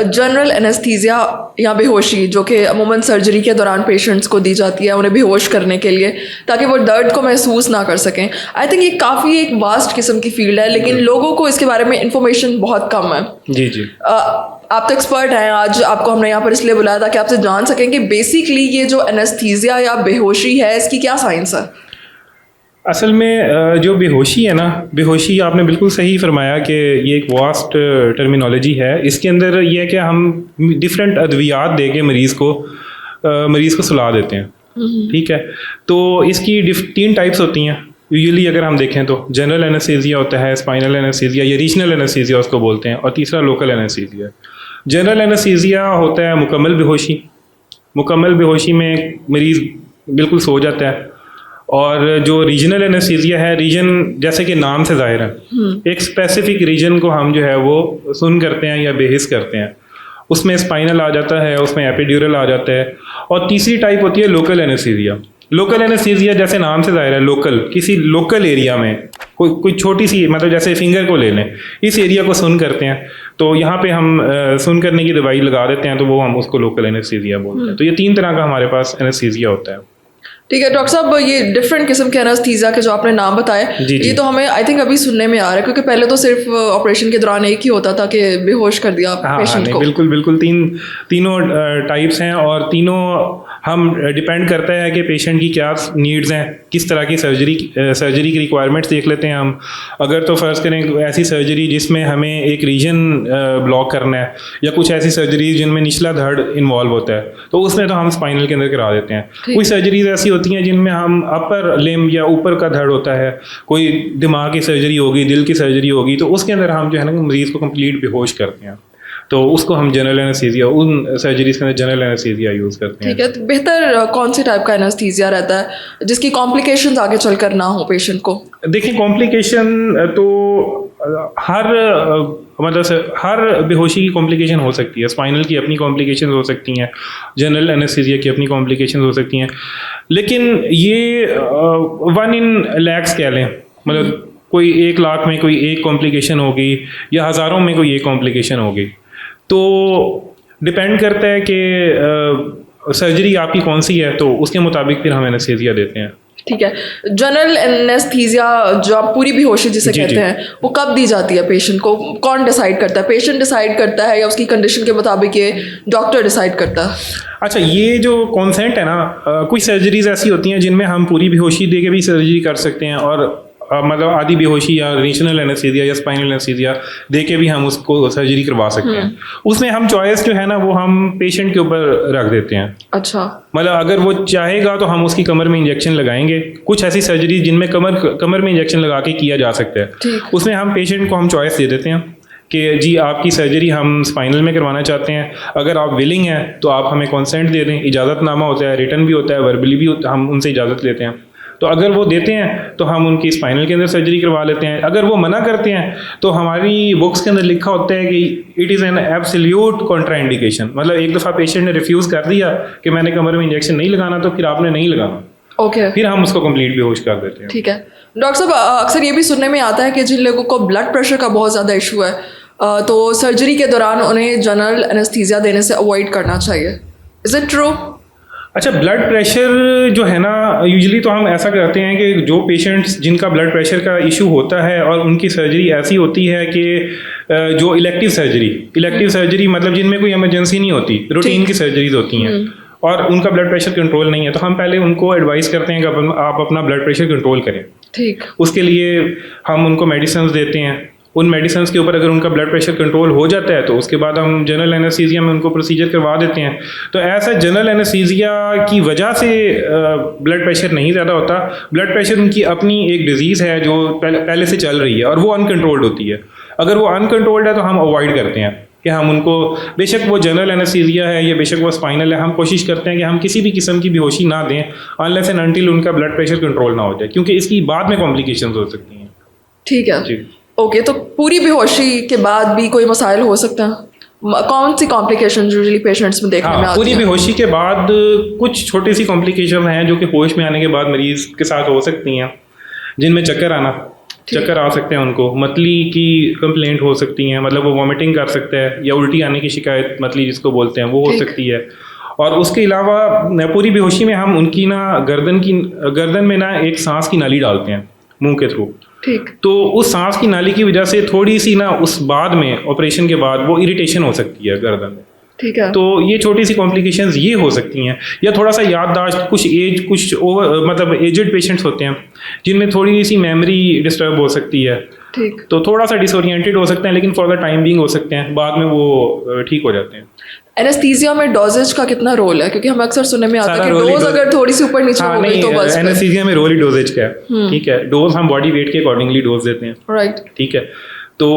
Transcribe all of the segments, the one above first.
General anaesthesia या बेहोशी जो कि अमूमन सर्जरी के दौरान पेशेंट्स को दी जाती है उन्हें बेहोश करने के लिए ताकि वो दर्द को महसूस ना कर सकें, आई थिंक ये काफ़ी एक वास्ट किस्म की फील्ड है, लेकिन लोगों को इसके बारे में इंफॉर्मेशन बहुत कम है। जी जी। आप तो एक्सपर्ट हैं, आज आपको हमने यहाँ पर इसलिए बुलाया था कि आपसे जान सकें कि बेसिकली ये जो एनेस्थीसिया या बेहोशी है इसकी क्या साइंस है। असल में जो बेहोशी है ना, बेहोशी आपने बिल्कुल सही फरमाया कि ये एक वास्ट टर्मिनोलॉजी है। इसके अंदर ये है कि हम डिफरेंट अद्वियात दे के मरीज़ को सुला देते हैं, ठीक है। तो इसकी 3 टाइप्स होती हैं यूजुअली अगर हम देखें तो। जनरल एनेस्थीसिया होता है, स्पाइनल एनेस्थीसिया या रीजनल एनेस्थीसिया उसको बोलते हैं, और तीसरा लोकल एनेस्थीसिया। जनरल एनेस्थीसिया होता है मुकम्मल बेहोशी। मुकम्मल बेहोशी में मरीज़ बिल्कुल सो जाता है। और जो रीजनल एनेस्थीसिया है, रीजन जैसे कि नाम से ज़ाहिर है, एक स्पेसिफिक रीजन को हम जो है वो सुन करते हैं या बेहिस करते हैं। उसमें स्पाइनल आ जाता है, उसमें एपिड्यूरल आ जाता है। और तीसरी टाइप होती है लोकल एनेस्थीसिया। लोकल एनेस्थीसिया जैसे नाम से ज़ाहिर है, लोकल, किसी लोकल एरिया में कोई छोटी सी, मतलब जैसे फिंगर को ले लें, इस एरिया को सुन करते हैं तो यहाँ पे हम सुन करने की दवाई लगा देते हैं, तो वो हम उसको लोकल एनेस्थीसिया बोलते हैं। तो ये 3 तरह का हमारे पास एनेस्थीसिया होता है। ठीक है डॉक्टर साहब, ये डिफरेंट किस्म के एनेस्थीसिया के जो आपने नाम बताए, ये तो हमें आई थिंक अभी सुनने में आ रहा है, क्योंकि पहले तो सिर्फ ऑपरेशन के दौरान एक ही होता था कि बेहोश कर दिया पेशेंट को। बिल्कुल बिल्कुल, तीनों टाइप्स हैं, और तीनों हम डिपेंड करता है कि पेशेंट की क्या नीड्स हैं, किस तरह की सर्जरी की रिक्वायरमेंट्स देख लेते हैं हम। अगर तो फ़र्ज़ करें ऐसी सर्जरी जिसमें हमें एक रीजन ब्लॉक करना है, या कुछ ऐसी सर्जरी जिनमें निचला धड़ इन्वॉल्व होता है, तो उसमें तो हम स्पाइनल के अंदर करा देते हैं। कोई सर्जरीज ऐसी होती हैं जिनमें हम अपर लिम्ब या ऊपर का धड़ होता है, कोई दिमाग की सर्जरी होगी, दिल की सर्जरी होगी, तो उसके अंदर हम जो है ना मरीज़ को कंप्लीट बेहोश करते हैं, तो उसको हम जनरल एनेस्थीसिया, उन सर्जरीज के अंदर जनरल एनेस्थीसिया यूज़ करते हैं। ठीक है, तो बेहतर कौन से टाइप का एनेस्थीसिया रहता है जिसकी कॉम्प्लिकेशंस आगे चलकर ना हो पेशेंट को? देखिए, कॉम्प्लिकेशन तो हर बेहोशी की कॉम्प्लिकेशन हो सकती है। स्पाइनल की अपनी कॉम्प्लिकेशन हो सकती हैं, जनरल एनेस्थीसिया की अपनी कॉम्प्लिकेशन हो सकती हैं, लेकिन ये 1 in lakhs कह लें, मतलब कोई 1 लाख में कोई एक कॉम्प्लिकेशन होगी या हज़ारों में कोई एक कॉम्प्लिकेशन होगी। तो डिपेंड करता है कि सर्जरी आपकी कौन सी है, तो उसके मुताबिक फिर हम एनेस्थीसिया देते हैं। ठीक है, जनरल एनेस्थीसिया जो आप पूरी बेहोशी जिसे कहते हैं, वो कब दी जाती है पेशेंट को? कौन डिसाइड करता है? पेशेंट डिसाइड करता है या उसकी कंडीशन के मुताबिक ये डॉक्टर डिसाइड करता है? अच्छा, ये जो कॉन्सेंट है ना, कुछ सर्जरीज ऐसी होती हैं जिनमें हम पूरी बेहोशी दे के भी सर्जरी कर सकते हैं, और मतलब आधी बेहोशी या रीजनल एनेस्थीसिया या स्पाइनल एनेस्थीसिया दे के भी हम उसको सर्जरी करवा सकते हैं। उसमें हम चॉइस जो है ना वो हम पेशेंट के ऊपर रख देते हैं। अच्छा, मतलब अगर वो चाहेगा तो हम उसकी कमर में इंजेक्शन लगाएंगे। कुछ ऐसी सर्जरी जिनमें कमर में इंजेक्शन लगा के किया जा सकता है, उसमें हम पेशेंट को हम चॉइस दे देते हैं कि जी आपकी सर्जरी हम स्पाइनल में करवाना चाहते हैं, अगर आप विलिंग हैं तो आप हमें कॉन्सेंट दे दें। इजाज़तनामा होता है, रिटर्न भी होता है, वर्बली भी होता है, हम उनसे इजाज़त लेते हैं। तो अगर वो देते हैं तो हम उनकी स्पाइनल के अंदर सर्जरी करवा लेते हैं। अगर वो मना करते हैं तो हमारी बुक्स के अंदर लिखा होता है कि it is an absolute contraindication, मतलब एक दफ़ा पेशेंट ने रिफ्यूज़ कर दिया कि मैंने कमर में इंजेक्शन नहीं लगाना, तो फिर आपने नहीं लगाना। ओके, फिर हम उसको कंप्लीट बेहोश कर देते हैं। ठीक है डॉक्टर साहब, अक्सर ये भी सुनने में आता है कि जिन लोगों को ब्लड प्रेशर का बहुत ज़्यादा इशू है, तो सर्जरी के दौरान उन्हें जनरल एनेस्थीसिया देने से अवॉइड करना चाहिए। Is it true? अच्छा, ब्लड प्रेशर जो है ना, यूजुअली तो हम ऐसा करते हैं कि जो पेशेंट्स जिनका ब्लड प्रेशर का इशू होता है और उनकी सर्जरी ऐसी होती है कि जो इलेक्टिव सर्जरी मतलब जिनमें कोई इमरजेंसी नहीं होती, रूटीन की सर्जरीज होती हैं, और उनका ब्लड प्रेशर कंट्रोल नहीं है, तो हम पहले उनको एडवाइस करते हैं कि आप अपना ब्लड प्रेशर कंट्रोल करें। ठीक, उसके लिए हम उनको मेडिसिन देते हैं। उन मेडिसिन के ऊपर अगर उनका ब्लड प्रेशर कंट्रोल हो जाता है तो उसके बाद हम जनरल एनेस्थीसिया में उनको प्रोसीजर करवा देते हैं। तो ऐसा जनरल एनेस्थीसिया की वजह से ब्लड प्रेशर नहीं ज़्यादा होता। ब्लड प्रेशर उनकी अपनी एक डिजीज़ है जो पहले से चल रही है और वो अनकंट्रोल्ड होती है। अगर वो अनकंट्रोल्ड है तो हम अवॉइड करते हैं कि हम उनको, बेशक वो जनरल एनेस्थीसिया है या बेशक वो स्पाइनल है, हम कोशिश करते हैं कि हम किसी भी किस्म की बेहोशी ना दें अनलेस एंड अनटिल उनका ब्लड प्रेशर कंट्रोल ना हो जाए, क्योंकि इसकी बाद में कॉम्प्लिकेशंस हो सकती हैं। ठीक है जी, ओके, तो पूरी बेहोशी के बाद भी कोई मसाइल हो सकता है? कौन सी कॉम्प्लिकेशन यूजुअली पेशेंट्स में देखने में आती है? पूरी बेहोशी के बाद कुछ छोटी सी कॉम्प्लिकेशन हैं जो कि होश में आने के बाद मरीज़ के साथ हो सकती हैं, जिनमें चक्कर आना, चक्कर आ सकते हैं उनको, मतली की कंप्लेंट हो सकती हैं, मतलब वो वॉमिटिंग कर सकता है, या उल्टी आने की शिकायत मतली जिसको बोलते हैं वो हो सकती है। और उसके अलावा पूरी बेहोशी में हम उनकी ना गर्दन में ना एक सांस की नाली डालते हैं मुंह के थ्रू। ठीक। तो उस सांस की नाली की वजह से थोड़ी सी ना उस बाद में ऑपरेशन के बाद वो इरिटेशन हो सकती है गर्दन में। ठीक है। तो ये छोटी सी कॉम्प्लिकेशंस ये हो सकती हैं, या थोड़ा सा याददाश्त, कुछ ओवर मतलब एजड पेशेंट्स होते हैं जिनमें थोड़ी सी मेमोरी डिस्टर्ब हो सकती है। ठीक। तो थोड़ा सा डिसोरिएंटेड हो सकते हैं, लेकिन फॉर द टाइम बीइंग हो सकते हैं, बाद में वो ठीक हो जाते हैं। एनेस्थीसिया में डोजेज का कितना रोल है, क्योंकि हम अक्सर सुनने में आता है कि सारा डोज अगर थोड़ी सी ऊपर नीचे हो गई तो बस एनेस्थीसिया में रोल ही डोजेज का है। ठीक है, डोज हम बॉडी वेट के अकॉर्डिंगली डोज देते हैं। राइट। ठीक है। तो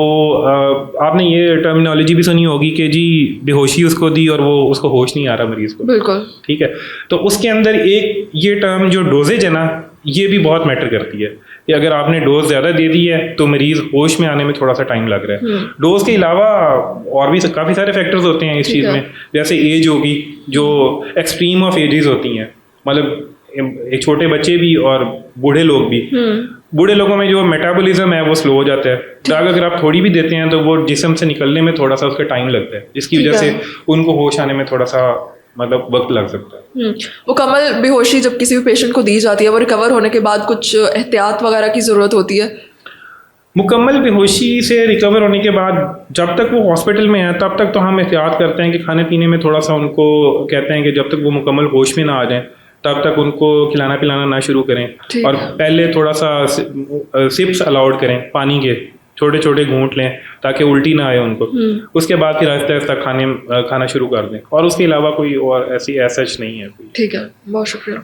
आपने ये टर्मिनोलॉजी भी सुनी होगी कि जी बेहोशी उसको दी और वो उसको होश नहीं आ रहा मरीज को। बिल्कुल। ठीक है। तो उसके अंदर एक ये टर्म जो डोजेज है ना, ये भी बहुत मैटर करती है कि अगर आपने डोज ज़्यादा दे दी है तो मरीज होश में आने में थोड़ा सा टाइम लग रहा है। डोज के अलावा और भी काफ़ी सारे फैक्टर्स होते हैं इस चीज़ में, जैसे एज होगी, जो एक्सट्रीम ऑफ एजेस होती हैं, मतलब एक छोटे बच्चे भी और बूढ़े लोग भी। बूढ़े लोगों में जो मेटाबॉलिज्म है वो स्लो हो जाता है, ड्रग अगर आप थोड़ी भी देते हैं तो वो जिस्म से निकलने में थोड़ा सा उसका टाइम लगता है, जिसकी वजह से उनको होश आने में थोड़ा सा मतलब वक्त लग सकता है। मुकम्मल बेहोशी जब किसी भी पेशेंट को दी जाती है, वो रिकवर होने के बाद कुछ एहतियात वगैरह की ज़रूरत होती है? मुकम्मल बेहोशी से रिकवर होने के बाद जब तक वो हॉस्पिटल में है तब तक तो हम एहतियात करते हैं कि खाने पीने में थोड़ा सा उनको कहते हैं कि जब तक वो मुकम्मल होश में ना आ जाए तब तक उनको खिलाना पिलाना ना शुरू करें, और पहले थोड़ा सा सिप्स अलाउड करें पानी के, छोटे छोटे घूंट लें ताकि उल्टी ना आए उनको। उसके बाद फिर आहिस्ता आहिस्ता खाना शुरू कर दें, और उसके अलावा कोई और ऐसी एसच नहीं है। ठीक है, बहुत शुक्रिया।